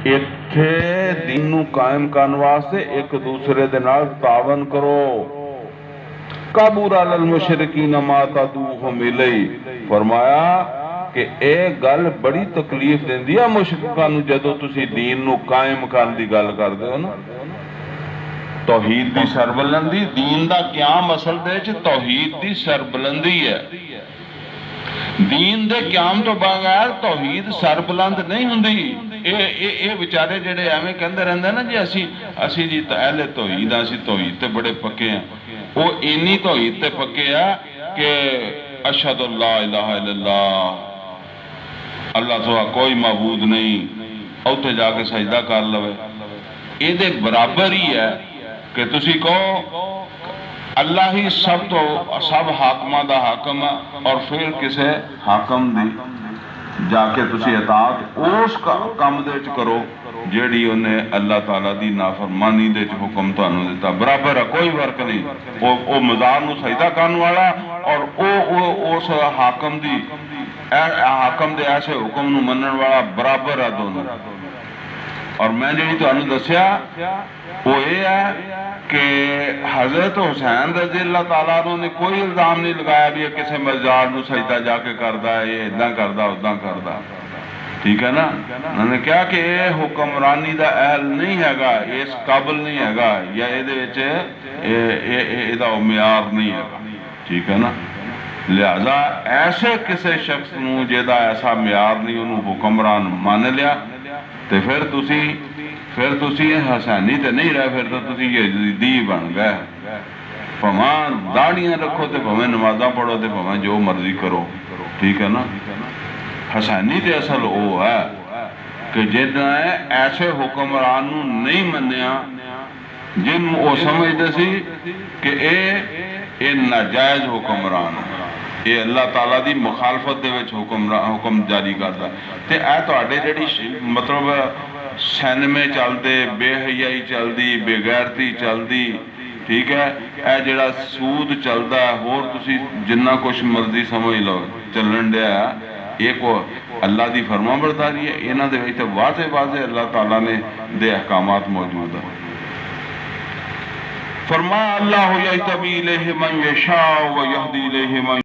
ਇੱਥੇ دین ਨੂੰ ਕਾਇਮ ਕਰਨ ਵਾਸਤੇ ਇੱਕ ਦੂਸਰੇ ਦੇ ਨਾਲ ਤਾਵਨ ਕਰੋ। ਕਾਬੂਰ ਅਲਲ ਮੁਸ਼ਰਿਕੀਨ ਮਾ ਤਦੂਹੁਮ ਇਲੈਹ, ਫਰਮਾਇਆ کہ ਇਹ ਗੱਲ ਬੜੀ ਤਕਲੀਫ ਦਿੰਦੀ ਆ ਮੁਸ਼ਰਿਕਾਂ ਨੂੰ ਜਦੋਂ ਤੁਸੀਂ دین ਨੂੰ ਕਾਇਮ ਕਰਨ ਦੀ ਗੱਲ ਕਰਦੇ ਹੋ ਨਾ। توحید دی سربلندی، دین دا قیام اصل دے چ توحید دی سربلندی ہے۔ دین دے قیام تو بغیر توحید سربلند نہیں ہوندی۔ اے بیچارے جڑے ایویں کہندے رہندے نا جی اسی جی اہل توحید ہاں، اسی توحید تے بڑے پکے ہیں، وہ اینی توحید تے پکے ہیں کہ اشہد اللہ الہ الا اللہ، اللہ سوا کوئی معبود نہیں، اوتھے جا کے سجدہ کر لوے۔ اے دے برابر ہی ہے کہ تسی کہو اللہ ہی سب حاکمہ دا حاکم ہے، اور پھر کسے حاکم دی جا کے تسی اطاعت اس کام دے وچ کرو جیڑی انہیں اللہ تعالیٰ دی نافرمانی دے وچ حکم تانوں دیتا، برابر ہے، کوئی فرق نہیں۔ او مزار نو سجدہ کرن والا اور اس حاکم دے ایسے حکم نو منن والا برابر ہے دونوں۔ اور میں جی تمہیں دسیا وہ یہ ہے کہ حضرت حسین رضی اللہ تعالیٰ عنہ نے کوئی الزام نہیں لگایا بھی کسی مزار نو سجدہ جا کے کردا ہے، یہ اداں کردا اداں کردا، ٹھیک ہے نا۔ انہوں نے کہا کہ یہ حکمرانی دا اہل نہیں ہے گا، اس قابل نہیں ہے گا، یا یہ معیار نہیں ہے گا، ٹھیک ہے نا۔ لہذا ایسے کسی شخص نو جیدا ایسا معیار نہیں انہوں حکمران مان لیا، تو پھر تسی حسینی تے نہیں رہے، پھر تو تسی یزیدی بن گئے۔ بھواں داڑیاں رکھو تے بھواں نمازاں پڑھو تے بھواں جو مرضی کرو، ٹھیک ہے نا۔ حسینی تے اصل وہ ہے کہ جنہاں نے ایسے حکمران نو نہیں منیا جن وہ سمجھتے سی کہ اے ناجائز حکمران ہے، یہ اللہ تعالیٰ دی مخالفت دے وچ حکم جاری کرتا، تے اے تواڈے جڑی مطلب سینمے چلدے، بے حیائی چلدی، بے غیرتی چلدی، ٹھیک ہے، اے جڑا سود چلدا ہے، ہور تسی جنہ کچھ مرضی سمجھ لو چلن دیا ہے، یہ کو اللہ دی فرما برداری ہے، انہاں دے وچ واضح اللہ تعالیٰ نے دے احکامات موجود ہیں۔ فرمایا اللہ یجتبی الیہ من یشاء و یہدی الیہ من